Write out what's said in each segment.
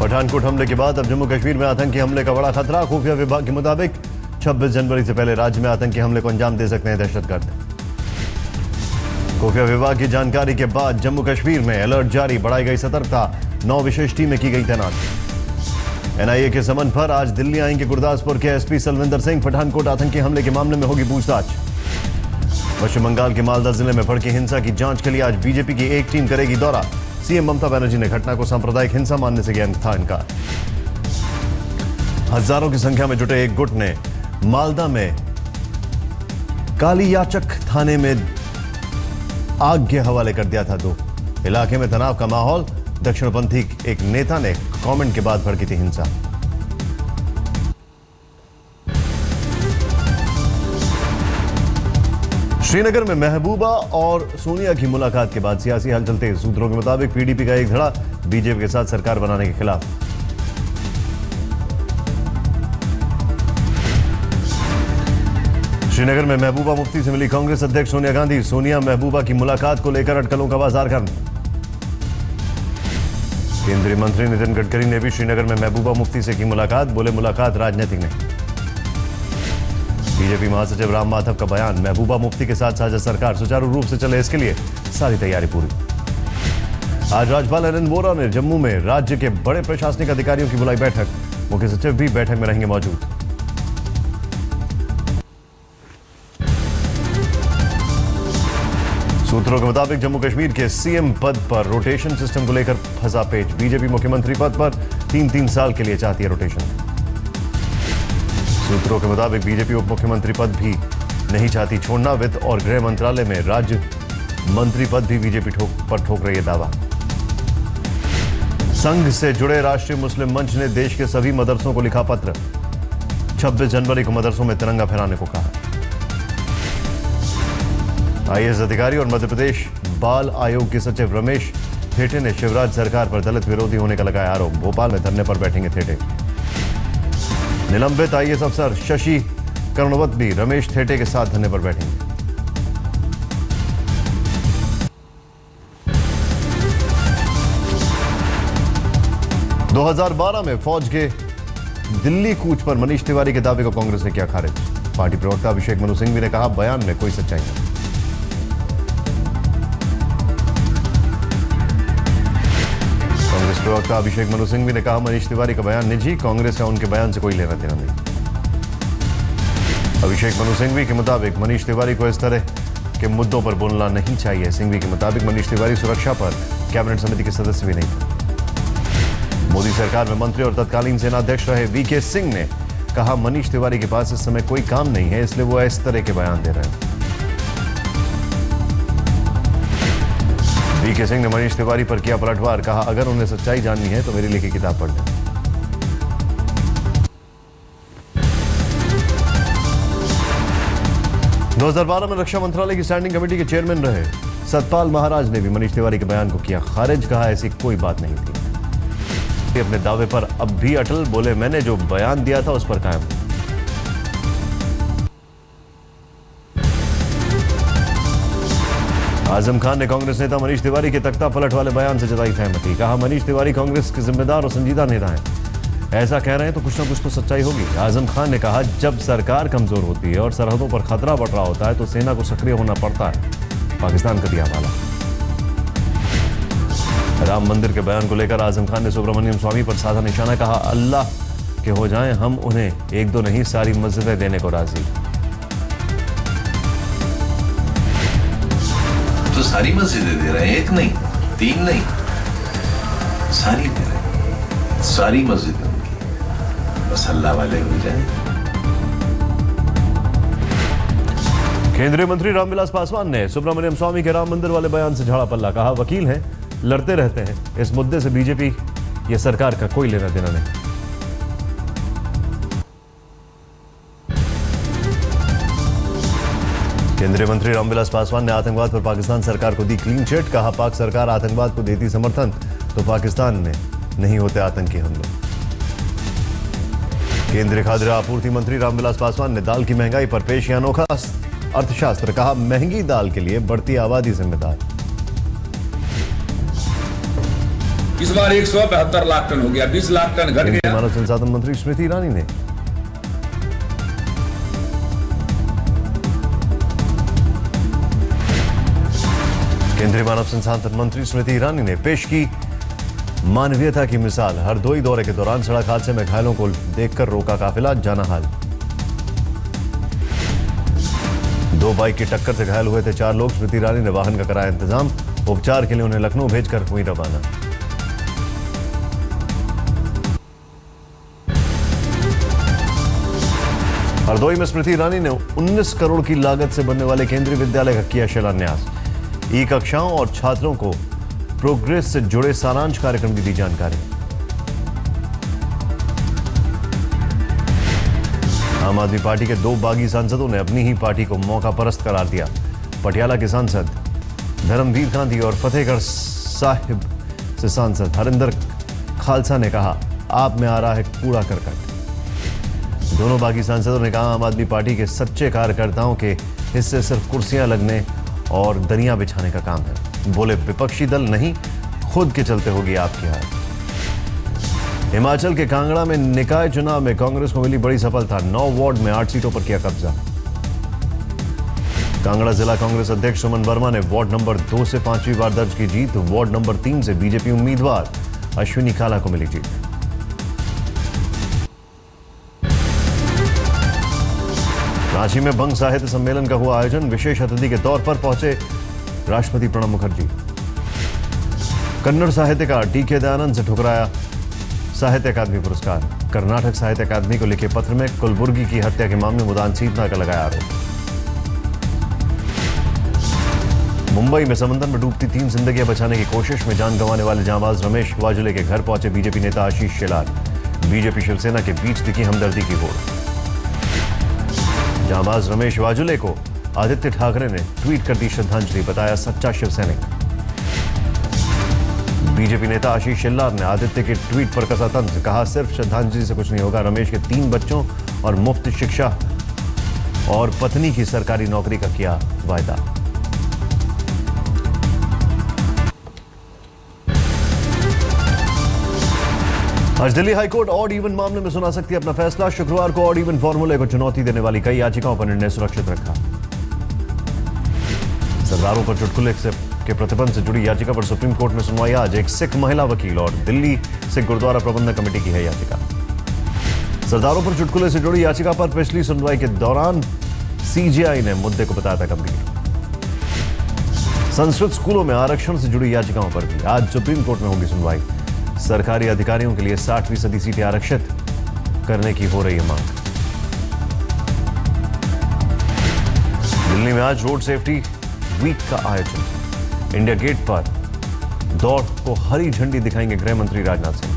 पठानकोट हमले के बाद अब जम्मू कश्मीर में आतंकी हमले का बड़ा खतरा। खुफिया विभाग के मुताबिक 26 जनवरी से पहले राज्य में आतंकी हमले को अंजाम दे सकते हैं दहशतगर्द। खुफिया विभाग की जानकारी के बाद जम्मू कश्मीर में अलर्ट जारी, बढ़ाई गई सतर्कता, 9 विशेष टीमें की गई तैनात। एनआईए के समन पर आज दिल्ली आएंगे गुरदासपुर के एसपी सलविंदर सिंह। पठानकोट आतंकी हमले के मामले में होगी पूछताछ। पश्चिम बंगाल के मालदा जिले में भड़की हिंसा की जांच के लिए आज बीजेपी की एक टीम करेगी दौरा। सीएम ममता बनर्जी ने घटना को सांप्रदायिक हिंसा मानने से किया था इनकार। हजारों की संख्या में जुटे एक गुट ने मालदा में कालीयाचक थाने में आग के हवाले कर दिया था। इलाके में तनाव का माहौल। दक्षिणपंथी एक नेता ने कमेंट के बाद भड़की थी हिंसा। श्रीनगर में महबूबा और सोनिया की मुलाकात के बाद सियासी हलचल तेज। सूत्रों के मुताबिक पीडीपी का एक धड़ा बीजेपी के साथ सरकार बनाने के खिलाफ। श्रीनगर में महबूबा मुफ्ती से मिली कांग्रेस अध्यक्ष सोनिया गांधी। सोनिया महबूबा की मुलाकात को लेकर अटकलों का बाजार गर्म। केंद्रीय मंत्री नितिन गडकरी ने भी श्रीनगर में महबूबा मुफ्ती से की मुलाकात। बोले मुलाकात राजनीतिक नहीं। बीजेपी महासचिव राम माधव का बयान, महबूबा मुफ्ती के साथ साझा सरकार सुचारू रूप से चले इसके लिए सारी तैयारी पूरी। आज राज्यपाल एनएन वोरा ने जम्मू में राज्य के बड़े प्रशासनिक अधिकारियों की बुलाई बैठक। मुख्य सचिव भी बैठक में रहेंगे मौजूद। सूत्रों के मुताबिक जम्मू कश्मीर के सीएम पद पर रोटेशन सिस्टम को लेकर फंसा पेच। बीजेपी मुख्यमंत्री पद पर 3-3 साल के लिए चाहती है रोटेशन। सूत्रों के मुताबिक बीजेपी उप मुख्यमंत्री पद भी नहीं चाहती छोड़ना। वित्त और गृह मंत्रालय में राज्य मंत्री पद भी बीजेपी पर ठोक रही है दावा। संघ से जुड़े राष्ट्रीय मुस्लिम मंच ने देश के सभी मदरसों को लिखा पत्र। 26 जनवरी को मदरसों में तिरंगा फहराने को कहा। आईएएस अधिकारी और मध्य प्रदेश बाल आयोग के सचिव रमेश थेटे ने शिवराज सरकार पर दलित विरोधी होने का लगाया आरोप। भोपाल में धरने पर बैठेंगे थेटे। निलंबित आईएएस अफसर शशि कर्णवत भी रमेश थेटे के साथ धरने पर बैठेंगे। – 2012 में फौज के दिल्ली कूच पर मनीष तिवारी के दावे को कांग्रेस ने किया खारिज। पार्टी प्रवक्ता अभिषेक मनु सिंघवी ने कहा बयान में कोई सच्चाई नहीं। कांग्रेस प्रवक्ता अभिषेक मनु सिंघवी ने कहा मनीष तिवारी का बयान निजी, कांग्रेस का उनके बयान से कोई लेना देना नहीं। अभिषेक मनु सिंघवी के मुताबिक मनीष तिवारी को इस तरह के मुद्दों पर बोलना नहीं चाहिए। सिंघवी के मुताबिक मनीष तिवारी सुरक्षा पर कैबिनेट समिति के सदस्य भी नहीं थे। मोदी सरकार में मंत्री और तत्कालीन सेनाध्यक्ष रहे वीके सिंह ने कहा मनीष तिवारी के पास इस समय कोई काम नहीं है, इसलिए वो इस तरह के बयान दे रहे हैं। वीके सिंह ने मनीष तिवारी पर किया पलटवार। कहा अगर उन्हें सच्चाई जाननी है तो मेरी लिखी किताब पढ़ लें। – 2012 में रक्षा मंत्रालय की स्टैंडिंग कमेटी के चेयरमैन रहे सतपाल महाराज ने भी मनीष तिवारी के बयान को किया खारिज। कहा ऐसी कोई बात नहीं थी। अपने दावे पर अब भी अटल। बोले मैंने जो बयान दिया था उस पर कायम हूं। आजम खान ने कांग्रेस नेता मनीष तिवारी के तख्ता पलट वाले बयान से जताई सहमति। कहा मनीष तिवारी कांग्रेस के जिम्मेदार और संजीदा नेता हैं। ऐसा कह रहे हैं तो कुछ ना कुछ तो सच्चाई होगी। आजम खान ने कहा जब सरकार कमजोर होती है और सरहदों पर खतरा बढ़ रहा होता है तो सेना को सक्रिय होना पड़ता है। पाकिस्तान का दिया हवाला। राम मंदिर के बयान को लेकर आजम खान ने सुब्रमण्यम स्वामी पर साधा निशाना। कहा अल्लाह के हो जाएं हम उन्हें 1-2 नहीं सारी मस्जिदें देने को राजी। तो सारी मस्जिदें दे रहे हैं, 1 नहीं 3 नहीं, सारी दे रहे हैं, सारी मस्जिदें उनकी, बस अल्लाह वाले हो जाए। केंद्रीय मंत्री रामविलास पासवान ने सुब्रमण्यम स्वामी के राम मंदिर वाले बयान से झाड़ा पल्ला। कहा वकील हैं, लड़ते रहते हैं, इस मुद्दे से बीजेपी या सरकार का कोई लेना देना नहीं। केंद्रीय मंत्री रामविलास पासवान ने आतंकवाद पर पाकिस्तान सरकार को दी क्लीन चिट। कहा पाक सरकार आतंकवाद को देती समर्थन तो पाकिस्तान में नहीं होते आतंकी हमले। केंद्रीय खाद्य आपूर्ति मंत्री रामविलास पासवान ने दाल की महंगाई पर पेश किया अनोखा अर्थशास्त्र। कहा महंगी दाल के लिए बढ़ती आबादी जिम्मेदार। इस बार 172 लाख टन हो गया, 20 लाख टन घट केंद्रीय गया। मानव संसाधन मंत्री स्मृति ईरानी ने केंद्रीय मानव संसाधन मंत्री स्मृति ईरानी ने पेश की मानवीयता की मिसाल। हरदोई दौरे के दौरान सड़क हादसे में घायलों को देखकर रोका काफिला, जाना हाल। 2 बाइक की टक्कर से घायल हुए थे 4 लोग। स्मृति ईरानी ने वाहन का कराया इंतजाम, उपचार के लिए उन्हें लखनऊ भेजकर हुई रवाना। हरदोई में स्मृति ईरानी ने 19 करोड़ की लागत से बनने वाले केंद्रीय विद्यालय का किया शिलान्यास। ई कक्षाओं और छात्रों को प्रोग्रेस से जुड़े सारांश कार्यक्रम की दी जानकारी। आम आदमी पार्टी के 2 बागी सांसदों ने अपनी ही पार्टी को मौका परस्त करार दिया। पटियाला के सांसद धर्मवीर गांधी और फतेहगढ़ साहिब से सांसद हरिंदर खालसा ने कहा, आप में आ रहा है कूड़ा करकट। दोनों बागी सांसदों ने कहा, आम आदमी पार्टी के सच्चे कार्यकर्ताओं के हिस्से सिर्फ कुर्सियां लगने और दरियां बिछाने का काम है। बोले, विपक्षी दल नहीं, खुद के चलते होगी आपकी हार। हिमाचल के कांगड़ा में निकाय चुनाव में कांग्रेस को मिली बड़ी सफलता। 9 वार्ड में 8 सीटों पर किया कब्जा। कांगड़ा जिला कांग्रेस अध्यक्ष सुमन वर्मा ने वार्ड नंबर 2 से 5वीं बार दर्ज की जीत। वार्ड नंबर 3 से बीजेपी उम्मीदवार अश्विनी काला को मिली जीत। रांची में बंग साहित्य सम्मेलन का हुआ आयोजन। विशेष अतिथि के तौर पर पहुंचे राष्ट्रपति प्रणब मुखर्जी। कन्नड़ साहित्यकार टी.के. दयानंद से ठुकराया साहित्य अकादमी पुरस्कार। कर्नाटक साहित्य अकादमी को लिखे पत्र में कलबुर्गी की हत्या के मामले में उदासीनता का लगाया आरोप। मुंबई में समंदर में डूबती 3 जिंदगियां बचाने की कोशिश में जान गंवाने वाले जांबाज रमेश वाजुले के घर पहुंचे बीजेपी नेता आशीष शेलार। बीजेपी शिवसेना के बीच दिखी हमदर्दी की होड़। जांबाज रमेश वाजुले को आदित्य ठाकरे ने ट्वीट कर दी श्रद्धांजलि, बताया सच्चा शिव सैनिक। बीजेपी नेता आशीष शेलार ने आदित्य के ट्वीट पर कसा तंज, कहा सिर्फ श्रद्धांजलि से कुछ नहीं होगा। रमेश के 3 बच्चों और मुफ्त शिक्षा और पत्नी की सरकारी नौकरी का किया वायदा। आज दिल्ली हाईकोर्ट ऑड इवन मामले में सुना सकती है अपना फैसला। शुक्रवार को ऑड इवन फॉर्मूले को चुनौती देने वाली कई याचिकाओं पर निर्णय सुरक्षित रखा। सरदारों पर चुटकुले के प्रतिबंध से जुड़ी याचिका पर सुप्रीम कोर्ट में सुनवाई आज। एक सिख महिला वकील और दिल्ली सिख गुरुद्वारा प्रबंधक कमेटी की है याचिका। सरदारों पर चुटकुले से जुड़ी याचिका पर पिछली सुनवाई के दौरान सीजेआई ने मुद्दे को बताया था गंभीर। संस्कृत स्कूलों में आरक्षण से जुड़ी याचिकाओं पर भी आज सुप्रीम कोर्ट में होगी सुनवाई। सरकारी अधिकारियों के लिए 60% सीटें आरक्षित करने की हो रही है मांग। दिल्ली में आज रोड सेफ्टी वीक का आयोजन। इंडिया गेट पर दौड़ को हरी झंडी दिखाएंगे गृह मंत्री राजनाथ सिंह।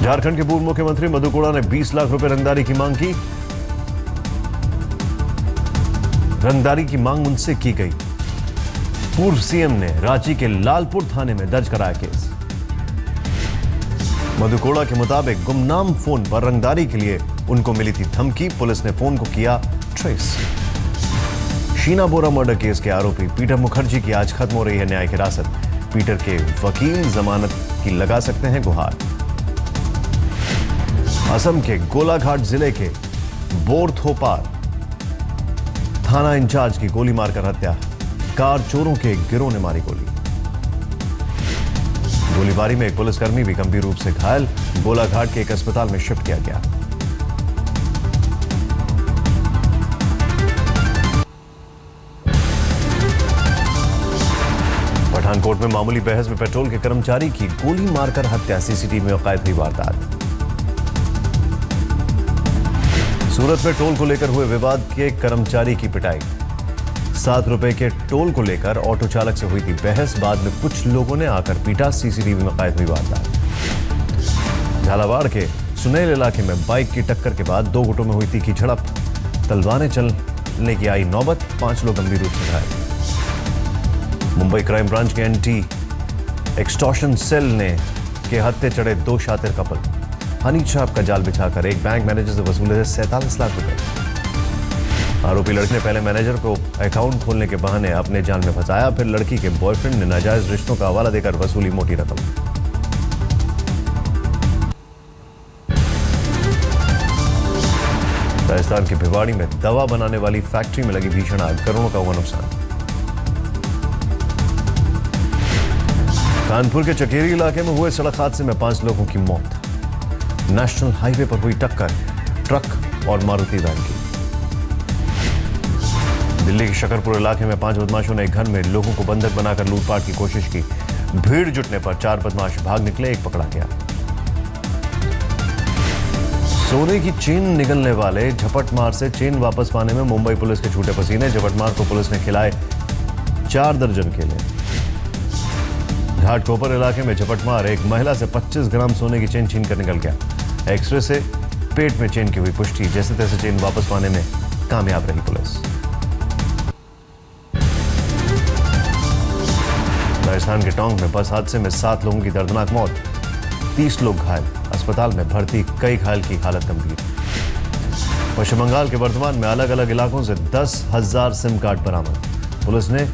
झारखंड के पूर्व मुख्यमंत्री मधु कोड़ा ने 20 लाख रुपए रंगदारी की मांग की। रंगदारी की मांग उनसे की गई। पूर्व सीएम ने रांची के लालपुर थाने में दर्ज कराया केस। मधु कोड़ा के मुताबिक गुमनाम फोन पर रंगदारी के लिए उनको मिली थी धमकी। पुलिस ने फोन को किया ट्रेस। शीना बोरा मर्डर केस के आरोपी पीटर मुखर्जी की आज खत्म हो रही है न्यायिक हिरासत। पीटर के वकील जमानत की लगा सकते हैं गुहार। असम के गोलाघाट जिले के बोरथोपार थाना इंचार्ज की गोली मारकर हत्या। कार चोरों के गिरोह ने मारी गोली। गोलीबारी में एक पुलिसकर्मी भी गंभीर रूप से घायल। गोलाघाट के एक अस्पताल में शिफ्ट किया गया। पठानकोट में मामूली बहस में पेट्रोल के कर्मचारी की गोली मारकर हत्या। सीसीटीवी में कैद हुई वारदात। सूरत में टोल को लेकर हुए विवाद के कर्मचारी की पिटाई। 7 रुपए के टोल को लेकर ऑटो चालक से हुई थी बहस। बाद में कुछ लोगों ने आकर पीटा। सीसीटीवी में कैद हुई वारदात। झालावाड़ के सुनेल इलाके में बाइक की टक्कर के बाद 2 गुटों में हुई तीखी झड़प। तलवारें चलने की आई नौबत। 5 लोग गंभीर रूप से घायल। मुंबई क्राइम ब्रांच के एंटी एक्सटॉर्शन सेल ने के हत्थे चढ़े 2 शातिर कपल। हनी ट्रैप का जाल बिछाकर एक बैंक मैनेजर से वसूले थे 47 लाख रुपए। आरोपी लड़के ने पहले मैनेजर को अकाउंट खोलने के बहाने अपने जाल में फंसाया, फिर लड़की के बॉयफ्रेंड ने नाजायज रिश्तों का हवाला देकर वसूली मोटी रकम। राजस्थान के भिवाड़ी में दवा बनाने वाली फैक्ट्री में लगी भीषण आग, करोड़ों का हुआ नुकसान। कानपुर के चकेरी इलाके में हुए सड़क हादसे में 5 लोगों की मौत। नेशनल हाईवे पर हुई टक्कर ट्रक और मारुति वैन की। दिल्ली के शकरपुर इलाके में 5 बदमाशों ने एक घर में लोगों को बंधक बनाकर लूटपाट की कोशिश की। भीड़ जुटने पर 4 बदमाश भाग निकले, एक पकड़ा गया। सोने की चेन निगलने वाले झपटमार से चेन वापस पाने में मुंबई पुलिस के छूटे पसीने। झपटमार को पुलिस ने खिलाए 4 दर्जन केले। घाटकोपर इलाके में झपटमार एक महिला से 25 ग्राम सोने की चेन छीन कर निकल गया। एक्सरे से पेट में चेन की हुई पुष्टि, जैसे तैसे चेन वापस पाने में कामयाब रही पुलिस। राजस्थान के टोंक में बस हादसे में 7 लोगों की दर्दनाक मौत, 30 लोग घायल, अस्पताल में भर्ती, कई घायल की हालत गंभीर। पश्चिम बंगाल के वर्धमान में अलग अलग इलाकों से 10,000 सिम कार्ड बरामद, पुलिस ने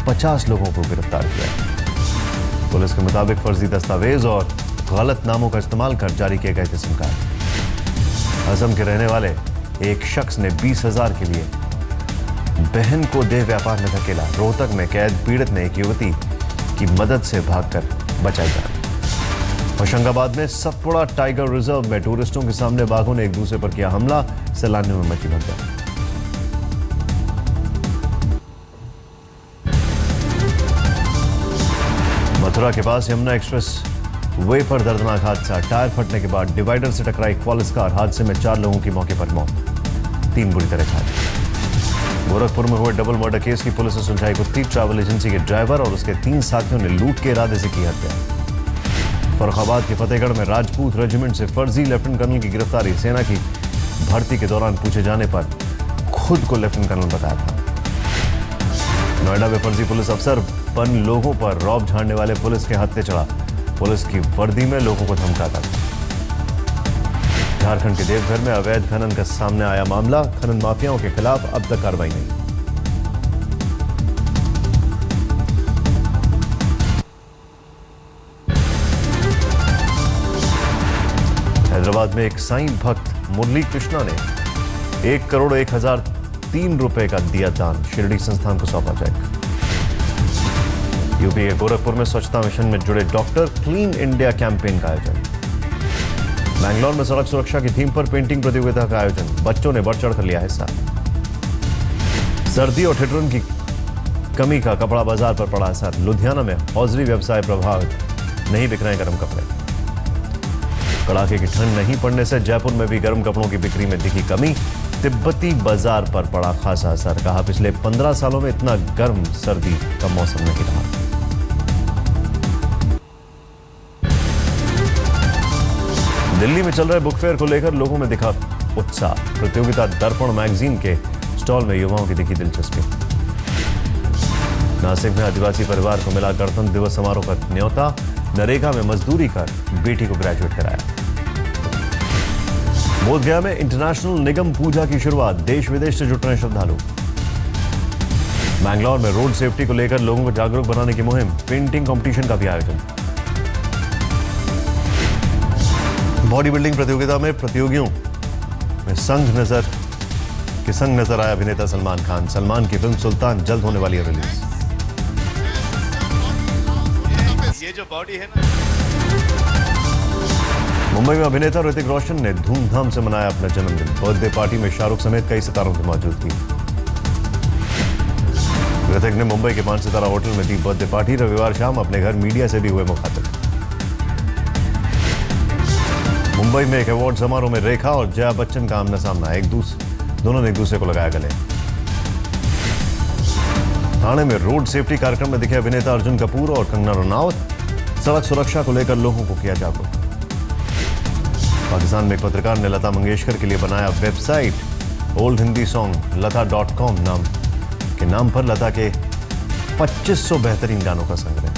50 लोगों को गिरफ्तार किया। पुलिस के मुताबिक फर्जी दस्तावेज और गलत नामों का इस्तेमाल कर जारी किए गए थे सिम कार्ड। असम के रहने वाले एक शख्स ने 20,000 के लिए बहन को देह व्यापार में धकेला। रोहतक में कैद पीड़ित ने एक युवती की मदद से भागकर बचाई जान। होशंगाबाद में सतपुड़ा टाइगर रिजर्व में टूरिस्टों के सामने बाघों ने एक दूसरे पर किया हमला, सैलानियों में मची भगदड़। मथुरा के पास यमुना एक्सप्रेस वे पर दर्दनाक हादसा, टायर फटने के बाद डिवाइडर से टकराई क्वालिस कार। हादसे में 4 लोगों की मौके पर मौत, 3 बुरी तरह घायल। गोरखपुर में हुए डबल मर्डर केस की पुलिस ने सुलझाई गुत्थी। ट्रैवल एजेंसी के ड्राइवर और उसके 3 साथियों ने लूट के इरादे से की हत्या। फर्रुखाबाद के फतेहगढ़ में राजपूत रेजिमेंट से फर्जी लेफ्टिनेंट कर्नल की गिरफ्तारी। सेना की भर्ती के दौरान पूछे जाने पर खुद को लेफ्टिनेंट कर्नल बताया था। नोएडा में फर्जी पुलिस अफसर बन लोगों पर रौब झाड़ने वाले पुलिस के हत्थे चढ़ा। पुलिस की वर्दी में लोगों को धमकाता था। झारखंड के देवघर में अवैध खनन का सामने आया मामला, खनन माफियाओं के खिलाफ अब तक कार्रवाई नहीं। हैदराबाद में एक साईं भक्त मुरली कृष्णा ने 1,01,003 रुपए का दिया दान, शिरडी संस्थान को सौंपा चेक। यूपी के गोरखपुर में स्वच्छता मिशन में जुड़े डॉक्टर क्लीन इंडिया कैंपेन का आयोजन। बैंगलोर में सड़क सुरक्षा की थीम पर पेंटिंग प्रतियोगिता का आयोजन, बच्चों ने बढ़ चढ़ कर लिया हिस्सा। सर्दी और ठिठुरन की कमी का कपड़ा बाजार पर पड़ा असर, लुधियाना में हौजरी व्यवसाय प्रभावित, नहीं बिक रहे गर्म कपड़े। कड़ाके की ठंड नहीं पड़ने से जयपुर में भी गर्म कपड़ों की बिक्री में दिखी कमी, तिब्बती बाजार पर पड़ा खासा असर। कहा पिछले 15 सालों में इतना गर्म सर्दी का मौसम नहीं रहा। दिल्ली में चल रहे बुक फेयर को लेकर लोगों में दिखा उत्साह। प्रतियोगिता दर्पण मैगजीन के स्टॉल में युवाओं की दिखी दिलचस्पी। नासिक में आदिवासी परिवार को मिला गणतंत्र दिवस समारोह का न्योता, नरेगा में मजदूरी कर बेटी को ग्रेजुएट कराया। बोधगया में इंटरनेशनल निगम पूजा की शुरुआत, देश विदेश से जुट रहे श्रद्धालु। बैंगलोर में रोड सेफ्टी को लेकर लोगों को जागरूक बनाने की मुहिम, पेंटिंग कंपटीशन का भी आयोजन। बॉडी बिल्डिंग प्रतियोगिता में प्रतियोगियों में संग नजर आया अभिनेता सलमान खान। सलमान की फिल्म सुल्तान जल्द होने वाली है रिलीज। ये जो बॉडी है ना। मुंबई में अभिनेता ऋतिक रोशन ने धूमधाम से मनाया अपना जन्मदिन। बर्थडे पार्टी में शाहरुख समेत कई सितारों की मौजूदगी। ऋतिक ने मुंबई के 5 सितारा होटल में दी बर्थडे पार्टी। रविवार शाम अपने घर मीडिया से भी हुए मुखातिब। मुंबई में एक अवार्ड समारोह में रेखा और जया बच्चन का आमना सामना, दोनों ने एक दूसरे को लगाया गले। ठाणे में रोड सेफ्टी कार्यक्रम में दिखे अभिनेता अर्जुन कपूर और कंगना रनौत। सड़क सुरक्षा को लेकर लोगों को किया जागरूक। पाकिस्तान में एक पत्रकार ने लता मंगेशकर के लिए बनाया website old Hindi song lata.com नाम पर लता के 2500 बेहतरीन गानों का संग्रह।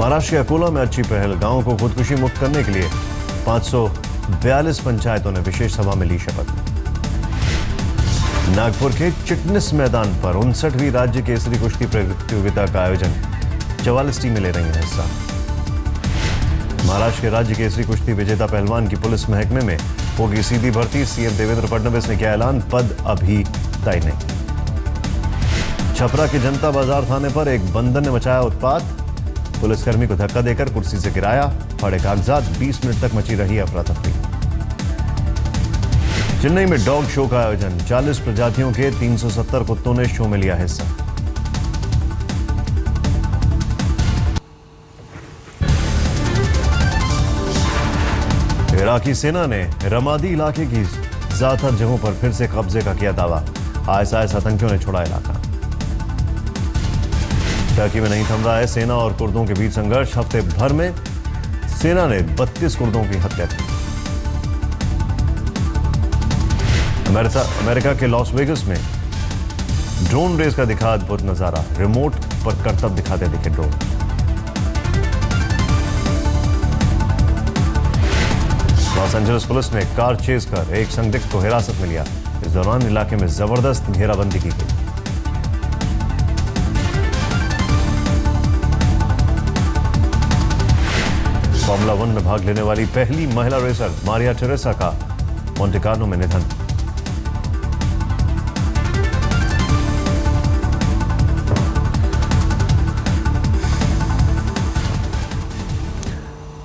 महाराष्ट्र के अकोला में अच्छी पहल, गांव को खुदकुशी मुक्त करने के लिए 542 पंचायतों ने विशेष सभा में ली शपथ। नागपुर के चिटनिस मैदान पर 59वीं राज्य केसरी कुश्ती प्रतियोगिता का आयोजन, 44 टीमें ले रही हैं हिस्सा। महाराष्ट्र के राज्य केसरी कुश्ती विजेता पहलवान की पुलिस महकमे में होगी सीधी भर्ती, सीएम देवेंद्र फडणवीस ने किया ऐलान, पद अभी तय नहीं। छपरा के जनता बाजार थाने पर एक बंदर ने मचाया उत्पात, पुलिसकर्मी को धक्का देकर कुर्सी से गिराया, फाड़े कागजात, 20 मिनट तक मची रही अफरा तफरी। चेन्नई में डॉग शो का आयोजन, 40 प्रजातियों के 370 कुत्तों ने शो में लिया हिस्सा। इराकी सेना ने रमादी इलाके की ज्यादातर जगहों पर फिर से कब्जे का किया दावा, आईएसआईएस आतंकियों ने छोड़ा इलाका। टर्की में नहीं थम रहा है सेना और कुर्दों के बीच संघर्ष, हफ्ते भर में सेना ने 32 कुर्दों की हत्या की। अमेरिका के लॉस वेगस में ड्रोन रेस का दिखा अद्भुत नजारा, रिमोट पर करतब दिखाते दिखे ड्रोन। लॉस एंजलिस पुलिस ने कार चेज कर एक संदिग्ध को हिरासत में लिया, इस दौरान इलाके में जबरदस्त घेराबंदी की गई। फॉर्मूला 1 में भाग लेने वाली पहली महिला रेसर मारिया टेरेसा का मोंटे कार्लो में निधन।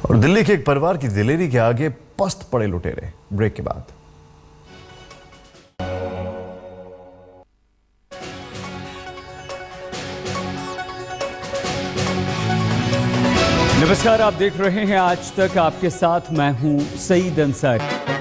और दिल्ली के एक परिवार की दिलेरी के आगे पस्त पड़े लुटेरे, ब्रेक के बाद। नमस्कार, आप देख रहे हैं आज तक, आपके साथ मैं हूं सईद अंसारी।